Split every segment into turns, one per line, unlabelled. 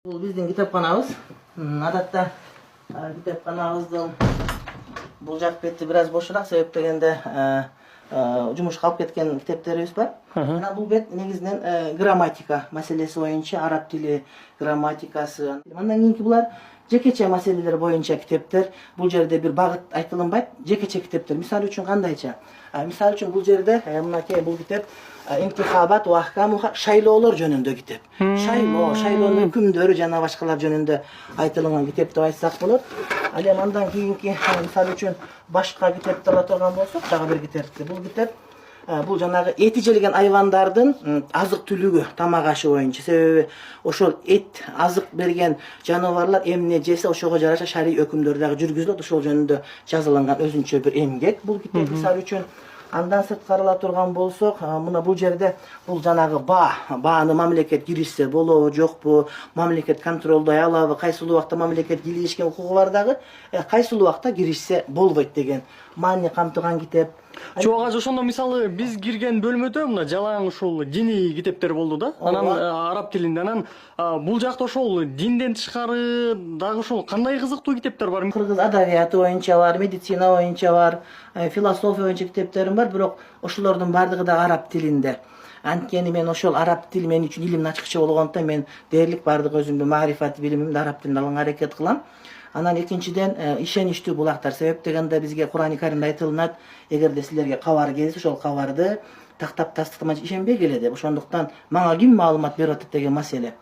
Бұл біздің кітапханамыз. Адатта кітапханамыздың бұл жақ беті біраз бошырақ, себеп дегенде жұмысқа алып кеткен кітаптеріміз бар. Бұл бет негізінен грамматика мәселесі бойынша, араб тілі грамматикасы. Андан кейінгі бұлар жекече мәселелер бойынша кітаптар. Бұл жерде бір бағыт айтылынбайды, жекече кітаптар. Мисал үшін қандайша? Мисал үшін бұл жерде мынакей бұл кітап интихабат ва ахкам шайлоолор жөнүндө китеп. Шайлоонун үкүмдөрү жана башкалар жөнүндө айтылган китеп деп айтсак болот. Ал эми андан кийинки мисалы үчүн башка китептер турган болсок, дагы бир китеп. Бул китеп бул жанагы эти желген айвандардын азык түлүгү, тамак ашы боюнча. Себеби ошол эт азык берген жаныбарлар эмне жесе ошого жараша шарий өкүмдөр дагы жүргүзүлөт. Ошол жөнүндө жазылган өзүнчө бир эмгек. Бул китеп мисалы үчүн андан сырткарыла турган болсок, мына бул жерде бул жанагы бааны мамлекет киришсе болобу, жокпу, мамлекет контролдой алабы, кайсыл убакта мамлекет киришкен укугу бар дагы, кайсыл убакта киришсе болбойт деген маани камтыган китеп.
Чоң ажы ошондо мисалы биз кирген бөлмөдө мына жалаң ушул диний китептер болду да. Анан араб тилинде, анан бул жакта ошол динден тышкары дагы ошол кандай кызыктуу китептер бар?
Кыргыз адабияты боюнча бар, медицина боюнча бар, философия боюнча китептерим бар, бирок ошолордун бардыгы да араб тилинде. Анткени мен ошол араб тил мен үчүн илим ачыкчы болгондуктан мен дээрлик бардык өзүмдүн маарифат билимимди араб тилинде алганга аракет кылам. Анан экинчиден ишеничтүү булактар. Себеп дегенде бизге Кур'ан-ы Каримде айтылат, эгерде силерге кабар келсе, ошол кабарды тактап тастыктамай ишенбей келе деп. Ошондуктан мага ким маалымат берип атат деген маселе.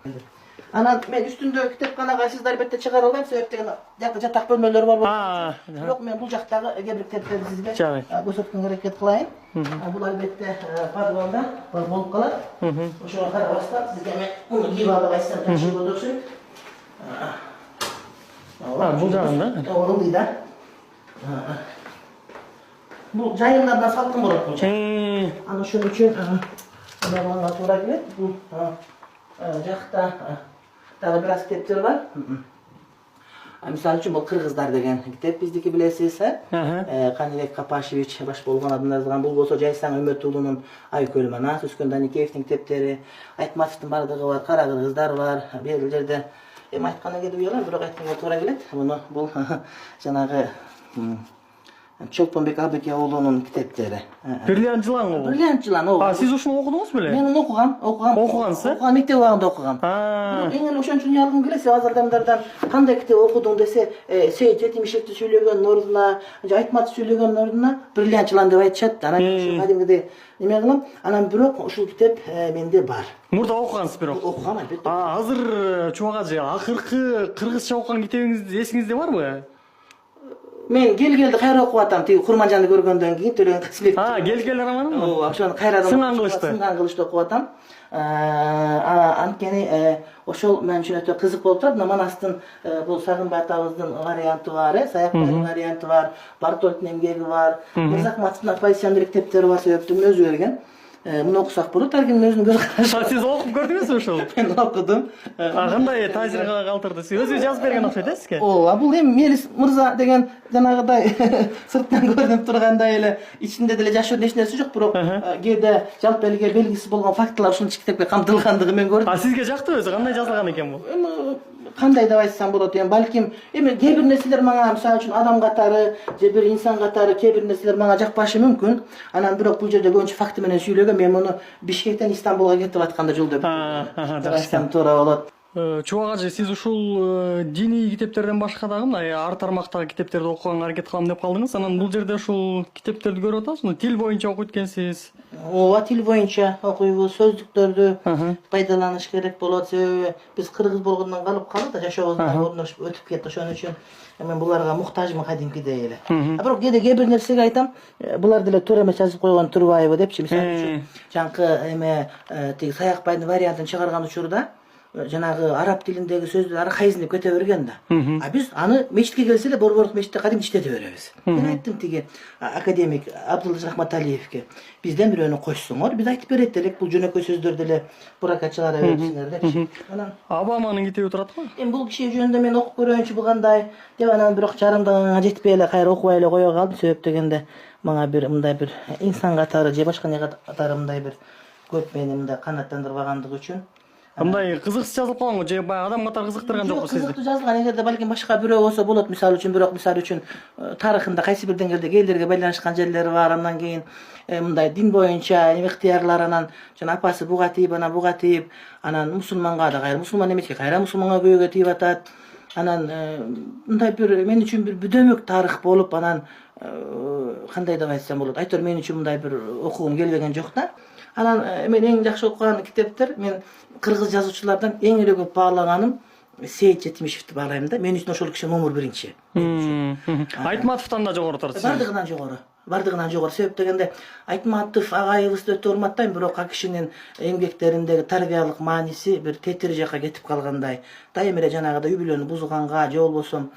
Анан мен үстүндөгү китепканага сизди албетте чыгара албайм, себеп деген жакы жатак бөлмөлөр бар. Бирок мен бул жактагы кээ бир китептерди сизге көрсөткөнгө аракет кылайын. Бул албетте подвалда болуп калат. Ошого карабастан сизге мен муну кийип алып айтсам жакшы болот окшойт.
Бул жагында?
Ылдый да. Бул жайындардан салкын болот бул. Анан ошон үчүн мына туура келет. Бул жакта дагы бир аз китептер бар. Мисалы үчүн бул кыргыздар деген китеп биздики билесиз, Канибек Капашевич баш болгон адамдар жазган. Бул болсо Жайсаң Өмөтуулунун Ай көлү манас, Өскөн Даникеевдин китептери, Айтматовдун бардыгы бар, Кара кыргыздар бар. Бир жерде айтканга кетип уялам, бирок айтканга туура келет. Муну бул жанагы Чолпонбек Абыке уулунун китептери.
Бриллиант жылан.
Бриллиант жылан.
Сиз ушуну окудуңуз беле?
Мен уну окугам. Мектеп убагында окугам. Эң эле ошон үчүн уялгым келет. Азыр адамдардан кандай китеп окудуң десе, Сейит Жетимишевди сүйлөгөн ордуна, Айтматов сүйлөгөн ордуна Бриллиант жылан деп айтышат. Анан кадимгидей неме кылам. Анан бирок ушул китеп менде бар.
Мурда окугансыз бирок?
Окугам албетте.
Азыр Чубак ажы, акыркы кыргызча окуган китебиңиз эсиңизде барбы?
Мен келди кайра окуп атам. Тиги Курманжанды көргөндөн кийин Төлөгөн Касыбек.
Гел романымы?
Ошону кайрадан
сынган
кылышты окуп атам. Анткени ошол мен үчүн өтө кызык болуп турат. Манастын бул Сагынбай атабыздын варианты бар, Саякбайдын варианты бар, Бартольдтун эмгеги бар, Мырзахматовдун оппозициондер китептери бар, себептен өзү берген. Муну окусак болот, ар кимдин өзүнүн көз карашы.
Сиз окуп көрдүңүзбү ошол?
Мен окудум.
Кандай таасир калтырды? Сиз өзү жазып берген окшойт сизге?
Бул эми Мелис мырза деген жанагыдай сырттан көрүнүп тургандай эле, ичинде деле жашыруун эч нерсе жок, бирок кээде жалпы элге белгисиз болгон фактылар ушул китепке камтылгандыгын мен көрдүм.
Сизге жакты өзү? Кандай жазылган экен бул?
Кандай деп айтсам болот, балким эми кээ бир нерселер мага мисалы үчүн адам катары же бир инсан катары кээ бир нерселер мага жакпашы мүмкүн. Анан бирок бул жерде көбүнчө факты менен сүйлөгөн, мен муну Бишкектен Истанбулга кетип атканда жолдо айтсам туура болот.
Чубак ажы, сиз ушул диний китептерден башка дагы мына ар тармактагы китептерди окуганга аракет кылам деп калдыңыз. Анан бул жерде ушул китептерди көрүп атасызбы? Тил боюнча окуйт экенсиз.
Тил боюнча окуйбуз, сөздүктөрдү пайдаланыш керек болот. Себеби биз кыргыз болгондон калып калды да, жашообуздан орношуп өтүп кетти. Ошон үчүн мен буларга муктажмын кадимкидей эле. Бирок кээде кээ бир нерсеге айтам, булар деле туура эмес жазып койгон турбайбы депчи. Мисалы үчүн жаңкы эме тиги Саякбайдын вариантын чыгарган учурда жанагы араб тилиндеги сөздөр архаизм деп кете берген да. Биз аны мечитке келсе эле Борборлук мечитте кадим иштете беребиз. Мен айттым тиги академик Абдулла Рахматалиевке, бизден бирөөнү кошсоңор, биз айтып берет элек, бул жөнөкөй сөздөрдү эле буракка чыгара берипсиңер депчи. Анан
Обаманын китеби турат го?
Эми бул киши жөнүндө мен окуп көрөйүнчү бул кандай деп, анан бирок жарымдаганга жетпей эле кайра окубай эле кое калдым. Себеп дегенде мага бир мындай бир инсан катары же башка не катары мындай бир көп мени мындай канааттандырбагандыгы үчүн
Мындай кызыксыз жазылып калганго же баягы адам катары кызыктырган жокпу сизди?
Кызыктуу жазылган, эгерде балким башка бирөө болсо болот, мисалы үчүн, бирок мисалы үчүн тарыхында кайсы бир деңгээлде элдерге байланышкан жерлери бар. Андан кийин мындай дин боюнча ыктыярлар, анан жана апасы буга тийип, анан буга тийип, анан мусулманга да кайра мусулман эмеске кайра мусулманга күйөөгө тийип атат. Анан мындай бир мен үчүн бир бүдөмөк тарых болуп, анан кандай деп айтсам болот, айтор мен үчүн мындай бир окугум келбеген жок да. Анан мен эң жакшы окуган китептер, мен кыргыз жазуучулардан эң эле көп баалаганым Сейит Жетимишевди баалайм да. Мен үчүн ошол киши номер биринчи.
Айтматовдон да жогору турат.
Бардыгынан жогору. Бардыгынан жогору. Себеп дегенде Айтматов агайыбызды өтө урматтайм, бирок ал кишинин эмгектериндеги тарбиялык мааниси бир тетири жакка кетип калгандай. Дайым эле жанагыдай үй бүлөнү бузганга же болбосо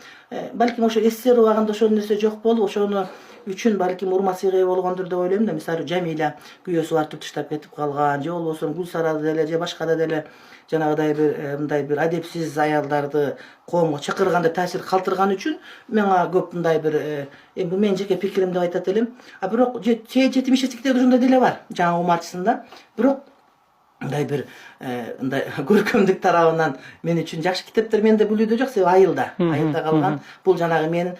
балким ошо СССР убагында ошол нерсе жок болуп, ошону үчүн балким урмат-сыйга ээ болгондур деп ойлойм да. Мисалы Жамиля күйөөсү бар таштап кетип калган, же болбосо Гүлсара деле же башка да деле жанагыдай бир мындай бир адепсиз аялдарды коомго чакырганда таасир калтырган үчүн мага көп мындай бир бул менин жеке пикирим деп айтат элем. Бирок Сейит Жетимишевдин китеби ошондой деле бар, жаңы умарчысында. Бирок мындай бир мындай көркөмдүк тарабынан мен үчүн жакшы китептер менде бул үйдө жок, себеби айылда калган. Бул жанагы мен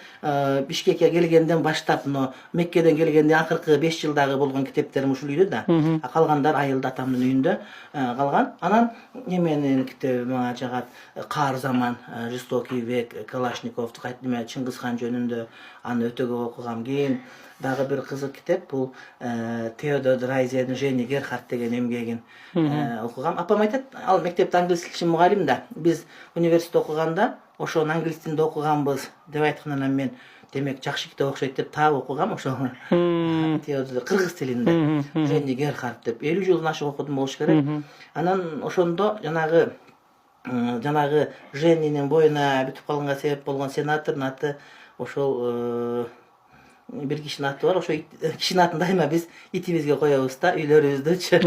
Бишкекке келгенден баштап, Меккеден келгенден акыркы 5 жылдагы болгон китептерим ушул үйдө да. Калгандар айылда атамдын үйүндө калган. Анан эменин китеби мага жагат, Каар заман, Жестокий век, Калашниковду кайтма Чыңгыз хан жөнүндө, аны өтө көп окугам. Кийин дагы бир кызык китеп, бул Теодор Драйзердин Жени Герхард деген эмгегин окугам. Апам айтат, ал мектепте англис тил мугалим да. Биз университетте окуганда ошону англис тилинде окуганбыз деп айткандан мен демек жакшы китеп окшойт деп таап окугам ошону. Теодор кыргыз тилинде Жени Герхард деп 50 жылдан ашык окудум болуш керек. Анан ошондо жанагы Женинин боюна бүтүп калганга себеп болгон сенатордун аты ошол бир кишинин аты бар. Ошо кишинин атын дайыма биз итибизге коебуз да, үйлөрүбүздүчү.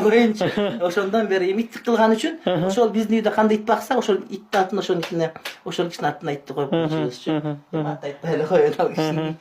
Коеюнчу. Ошондон бери иттик кылган үчүн ошол биздин үйдө кандай ит бакса, ошол ит атын ошонукине, ошол кишинин атына итти коюп койчубузчу. Ат айтпай эле коеюн ал кишини.